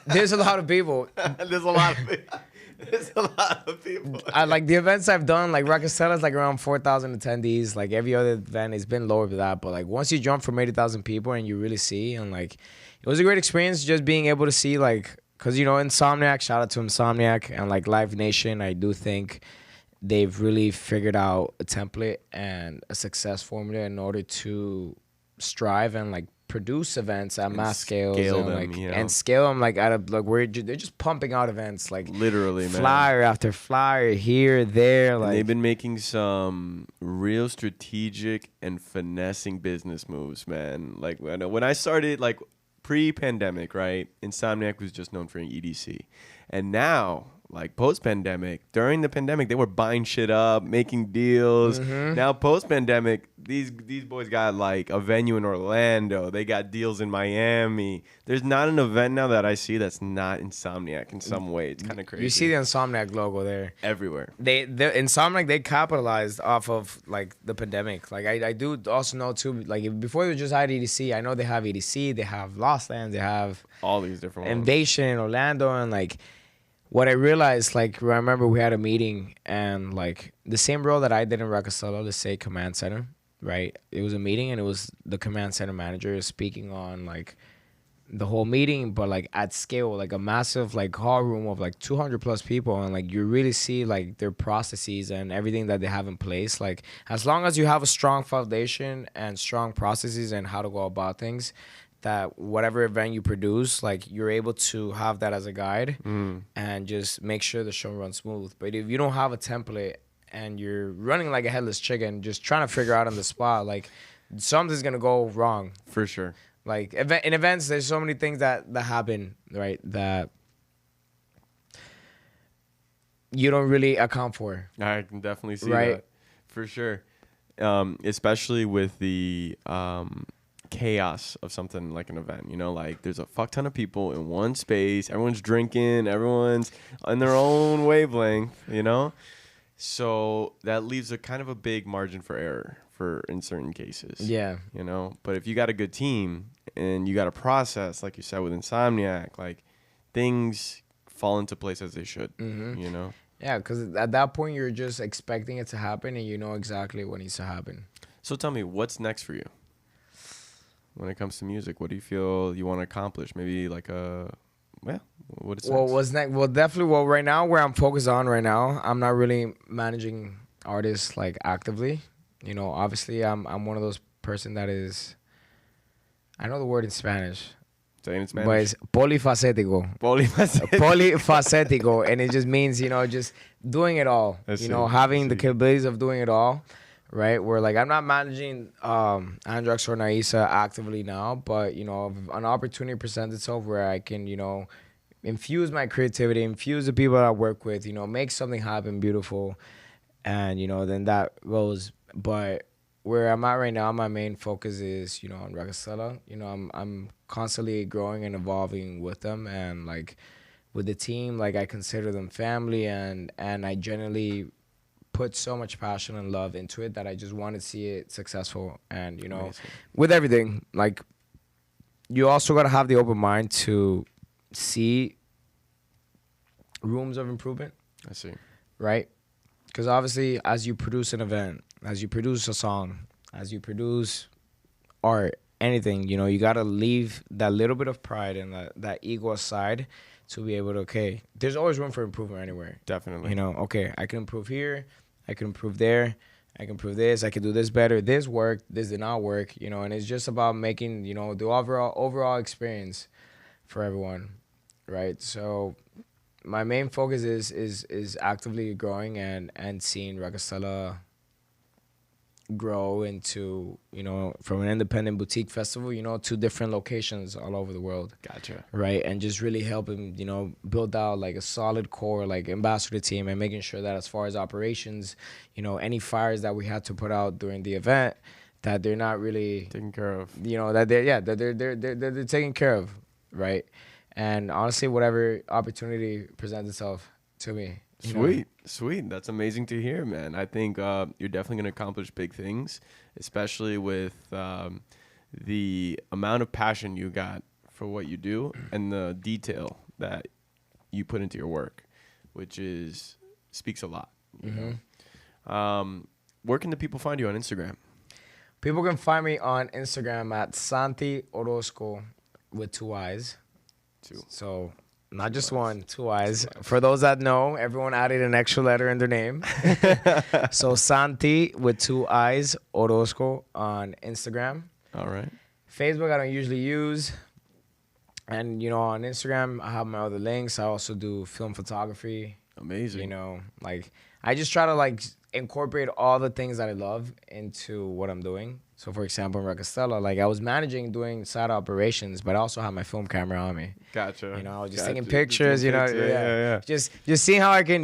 there's a lot of people. There's a lot of people. There's a lot of people. I like the events I've done, like Rockastella's like around 4,000 attendees. Like every other event, it's been lower than that. But like once you jump from 80,000 people and you really see, and like it was a great experience just being able to see like. Because, you know, Insomniac, shout out to Insomniac, and, like, Live Nation, I do think they've really figured out a template and a success formula in order to strive and, like, produce events at mass scales. And scale them, like, out of, like, where they're just pumping out events. Like, literally, man. Flyer after flyer, here, there. Like, and they've been making some real strategic and finessing business moves, man. Like, when I started, like, pre-pandemic, right? Insomniac was just known for an EDC. And now, like post-pandemic. During the pandemic, they were buying shit up, making deals. Now post-pandemic, these boys got like a venue in Orlando. They got deals in Miami. There's not an event now that I see that's not Insomniac in some way. It's kind of crazy. You see the Insomniac logo there. Everywhere. The Insomniac, they capitalized off of like the pandemic. Like I do also know too, like before they just had EDC, I know they have EDC, they have Lost Lands, they have All these different ones. Invasion in Orlando, and like what I realized, like I remember we had a meeting and like the same role that I did in Rockefeller, let's say command center, right? It was a meeting and it was the command center manager speaking on like the whole meeting, but like at scale, like a massive like hall room of like 200 plus people, and like you really see like their processes and everything that they have in place. Like as long as you have a strong foundation and strong processes and how to go about things, that whatever event you produce, like you're able to have that as a guide and just make sure the show runs smooth. But if you don't have a template and you're running like a headless chicken, just trying to figure out on the spot, like something's gonna go wrong. For sure. Like in events, there's so many things that happen, right, that you don't really account for. I can definitely see Right. that. For sure. Especially with the chaos of something like an event, you know, like there's a fuck ton of people in one space, everyone's drinking, everyone's on their own wavelength, you know, so that leaves a kind of a big margin for error for in certain cases. Yeah. You know, but if you got a good team and you got a process, like you said with Insomniac, like things fall into place as they should. You know. Yeah, because at that point you're just expecting it to happen and you know exactly what needs to happen. So tell me, what's next for you when it comes to music? What do you feel you want to accomplish? Maybe like what is Well, next? what's next? Well, definitely. Well, right now, where I'm focused on right now, I'm not really managing artists like actively. You know, obviously, I'm one of those person that is. I know the word in Spanish, Say it in but Spanish. it's polifacético. Polifacético, and it just means, you know, just doing it all. I You know, see, having I the see. capabilities of doing it all, right? Where like I'm not managing Androx or Naisa actively now, but you know, if an opportunity presents itself where I can, you know, infuse my creativity, infuse the people that I work with, you know, make something happen beautiful, and you know, then that goes. But where I'm at right now, my main focus is, you know, on Rockefeller. You know, I'm constantly growing and evolving with them, and like with the team, like I consider them family, and I generally put so much passion and love into it that I just want to see it successful. And you know, Amazing. with everything, like you also gotta have the open mind to see rooms of improvement, I see. right? Because obviously, as you produce an event, as you produce a song, as you produce art, anything, you know, you got to leave that little bit of pride and that ego aside to be able to, okay, there's always room for improvement anywhere. Definitely. You know, okay, I can improve here, I can improve there, I can improve this, I can do this better, this worked, this did not work, you know, and it's just about making, you know, the overall experience for everyone, right? So my main focus is actively growing and seeing Rockefeller grow into, you know, from an independent boutique festival, you know, to different locations all over the world. Gotcha. Right. And just really helping, you know, build out like a solid core, like ambassador team, and making sure that as far as operations, you know, any fires that we had to put out during the event, that they're not really Taken care of. you know, that they're taken care of. Right. And honestly, whatever opportunity presents itself to me. you know. Sweet. That's amazing to hear, man. I think you're definitely going to accomplish big things, especially with the amount of passion you got for what you do and the detail that you put into your work, which speaks a lot. You know? Where can the people find you on Instagram? People can find me on Instagram at Santi Orozco with 2 eyes. So not just one, 2 eyes. For those that know, everyone added an extra letter in their name. So Santi with 2 eyes, Orozco on Instagram. All right. Facebook I don't usually use. And, you know, on Instagram, I have my other links. I also do film photography. Amazing. You know, like, I just try to, like, incorporate all the things that I love into what I'm doing. So, for example, in Recastella, like I was managing doing side operations, but I also had my film camera on me. Gotcha. You know, I was just Gotcha. taking pictures. You know, Yeah. Just seeing how I can,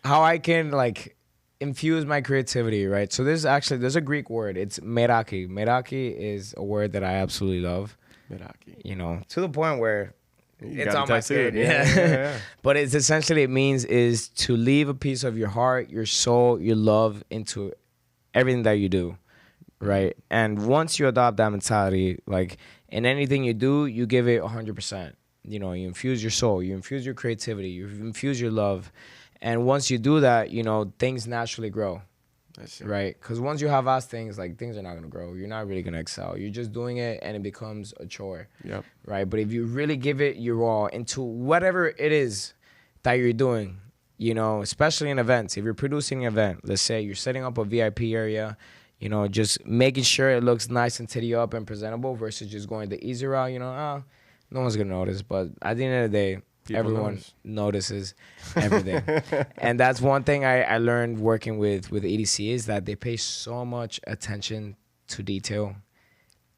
how I can like infuse my creativity, right? So there's a Greek word. It's meraki. Meraki is a word that I absolutely love. Meraki. You know, to the point where You it's got on it my tattooed. skin. Yeah. But it's essentially, it means is to leave a piece of your heart, your soul, your love into everything that you do, right? And once you adopt that mentality, like in anything you do, you give it 100%. You know, you infuse your soul, you infuse your creativity, you infuse your love. And once you do that, things naturally grow. I see. Right? Because once you have those things, like things are not going to grow. You're not really going to excel. You're just doing it and it becomes a chore. Yep. Right? But if you really give it your all into whatever it is that you're doing, especially in events, if you're producing an event, let's say you're setting up a VIP area, just making sure it looks nice and titty up and presentable versus just going the easy route, no one's going to notice. But at the end of the day, everyone notices everything. And that's one thing I learned working with EDC is that they pay so much attention to detail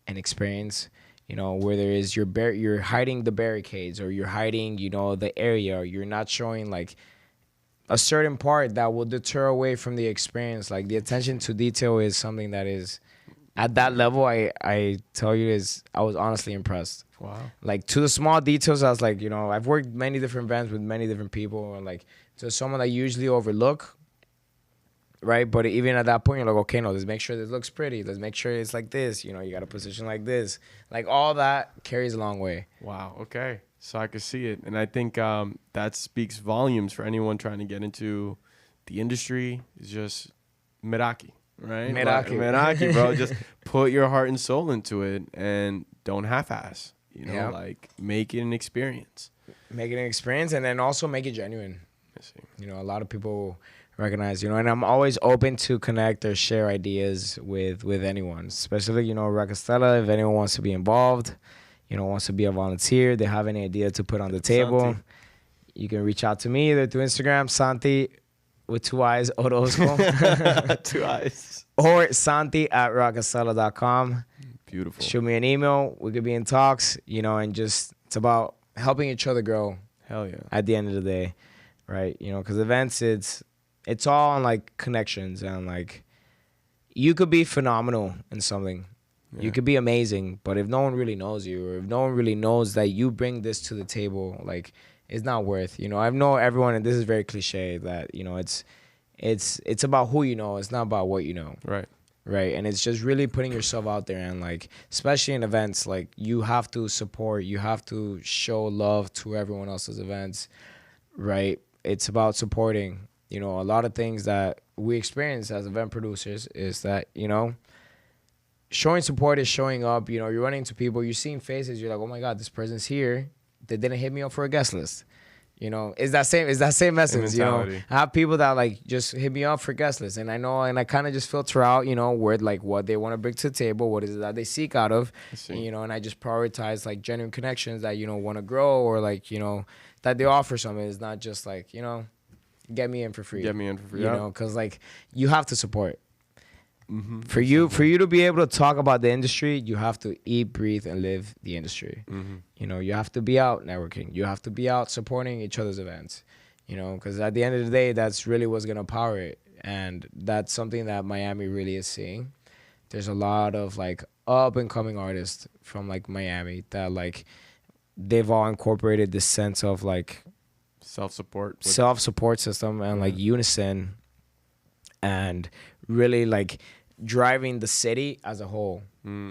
and experience. Whether it's you're hiding the barricades or you're hiding, the area, or you're not showing like a certain part that will deter away from the experience. Like the attention to detail is something that is at that level. I tell you I was honestly impressed. Wow. Like to the small details, I was like, I've worked many different events with many different people, and like to someone that you usually overlook, right? But even at that point, you're like, okay, no, let's make sure this looks pretty. Let's make sure it's like this. You got a position like this. Like all that carries a long way. Wow. Okay. So I could see it, and I think that speaks volumes for anyone trying to get into the industry. It's just meraki, right? Meraki. Meraki, bro. Just put your heart and soul into it, and don't half-ass. Yeah. Like make it an experience. Make it an experience, and then also make it genuine. I see. A lot of people recognize, and I'm always open to connect or share ideas with anyone, especially, Recastella, if anyone wants to be involved, wants to be a volunteer, they have any idea to put on the table, Santi. You can reach out to me either through Instagram, Santi with 2 eyes, Orozco, 2 eyes. or Santi@recastella.com. Beautiful. Shoot me an email. We could be in talks, and just it's about helping each other grow. Hell yeah. At the end of the day, right? Because events, it's all on like connections, and like you could be phenomenal in something. Yeah. You could be amazing, but if no one really knows you, or if no one really knows that you bring this to the table, like it's not worth. I know everyone, and this is very cliche, that it's about who you know. It's not about what you know. Right. Right. And it's just really putting yourself out there, and like, especially in events, like you have to support, you have to show love to everyone else's events. Right. It's about supporting, a lot of things that we experience as event producers is that, showing support is showing up. You're running into people, you're seeing faces, you're like, oh my God, this person's here. They didn't hit me up for a guest list. It's that same essence. I have people that like just hit me up for guest lists, and I kind of just filter out, where like what they want to bring to the table, what is it that they seek out of, and I just prioritize like genuine connections that want to grow, or like that they offer something. It's not just like get me in for free. Because like you have to support. Mm-hmm. For you to be able to talk about the industry, you have to eat, breathe, and live the industry. Mm-hmm. You have to be out networking. You have to be out supporting each other's events. Because at the end of the day, that's really what's gonna power it, and that's something that Miami really is seeing. There's a lot of like up and coming artists from like Miami that like they've all incorporated this sense of like self-support system and like unison, and really like driving the city as a whole,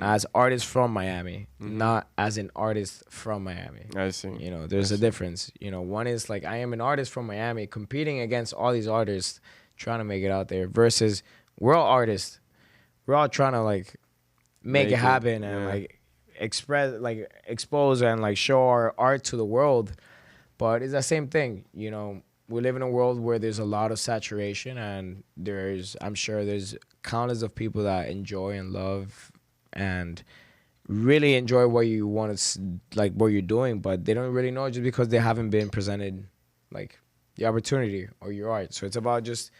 as artists from Miami, not as an artist from Miami. I see. There's a difference. One is like, I am an artist from Miami competing against all these artists trying to make it out there, versus we're all artists. We're all trying to like make it happen and like express, like expose and like show our art to the world. But it's the same thing. We live in a world where there's a lot of saturation, and I'm sure there's countless of people that enjoy and love and really enjoy what you want to, like what you're doing, but they don't really know just because they haven't been presented like the opportunity or your art. So it's about just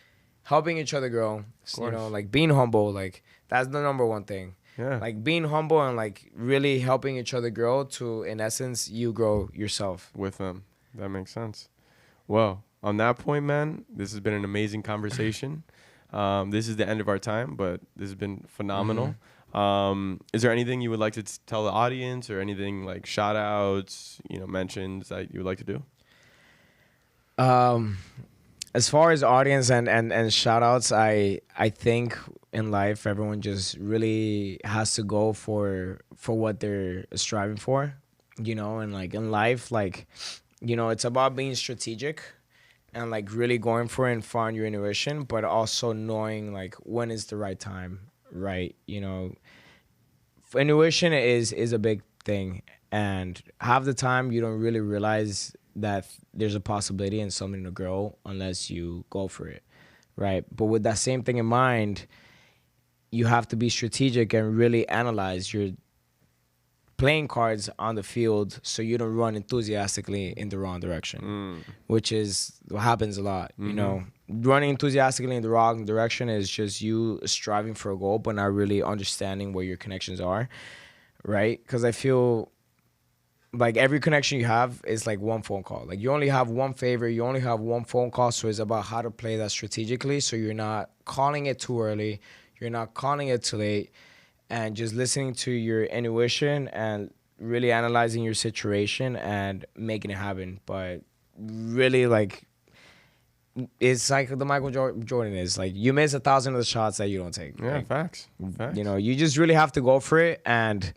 helping each other grow. course. Like being humble. Like that's the number one thing. Yeah. Like being humble and like really helping each other grow to, in essence, you grow yourself. With them. That makes sense. Well, on that point, man, this has been an amazing conversation. This is the end of our time, but this has been phenomenal. Is there anything you would like to tell the audience, or anything like shout outs, mentions that you would like to do? As far as audience and shout outs, I think in life everyone just really has to go for what they're striving for, and like in life, like, it's about being strategic and like really going for it and following your intuition, but also knowing like when is the right time, right? Intuition is a big thing, and half the time you don't really realize that there's a possibility in something to grow unless you go for it, right? But with that same thing in mind, you have to be strategic and really analyze your playing cards on the field so you don't run enthusiastically in the wrong direction, which is what happens a lot. Running enthusiastically in the wrong direction is just you striving for a goal but not really understanding where your connections are, right? Because I feel like every connection you have is like one phone call. Like you only have one favor, you only have one phone call, so it's about how to play that strategically so you're not calling it too early, you're not calling it too late, and just listening to your intuition and really analyzing your situation and making it happen. But really, like, it's like the Michael Jordan is. Like, you miss 1,000 of the shots that you don't take. Yeah, like, facts. You just really have to go for it and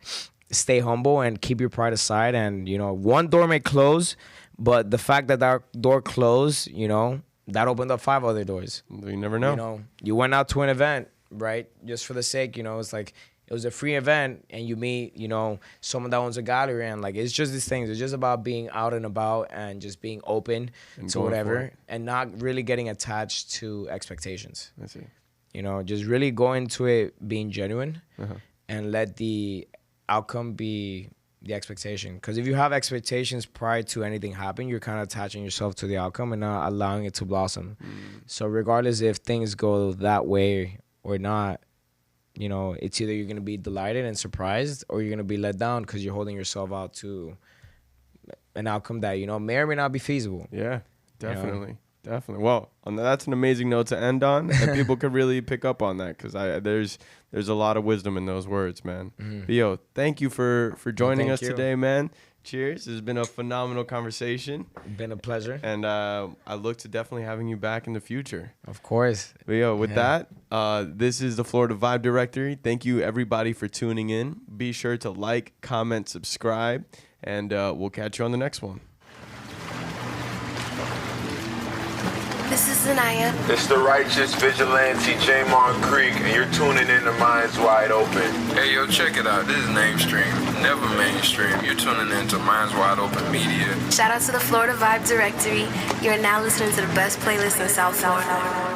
stay humble and keep your pride aside. And, one door may close, but the fact that door closed, that opened up 5 other doors. You never know. You went out to an event, right? Just for the sake, it's like it was a free event and you meet, someone that owns a gallery, and like it's just these things. It's just about being out and about and just being open to whatever and not really getting attached to expectations. I see. Just really go into it being genuine and let the outcome be the expectation. Because if you have expectations prior to anything happening, you're kind of attaching yourself to the outcome and not allowing it to blossom. So regardless if things go that way or not, it's either you're going to be delighted and surprised or you're going to be let down because you're holding yourself out to an outcome that, may or may not be feasible. Yeah, definitely. Definitely. Well, that's an amazing note to end on, and people could really pick up on that because there's a lot of wisdom in those words, man. But yo, thank you for joining us today, man. Cheers. This has been a phenomenal conversation. Been a pleasure. And I look to definitely having you back in the future. Of course. But yo, with that, this is the Florida Vibe Directory. Thank you, everybody, for tuning in. Be sure to like, comment, subscribe, and we'll catch you on the next one. This is Zanaya. It's the righteous vigilante J-Mark Creek, and you're tuning in to Minds Wide Open. Hey, yo, check it out. This is Namestream, never mainstream. You're tuning in to Minds Wide Open Media. Shout out to the Florida Vibe Directory. You're now listening to the best playlist in South Florida.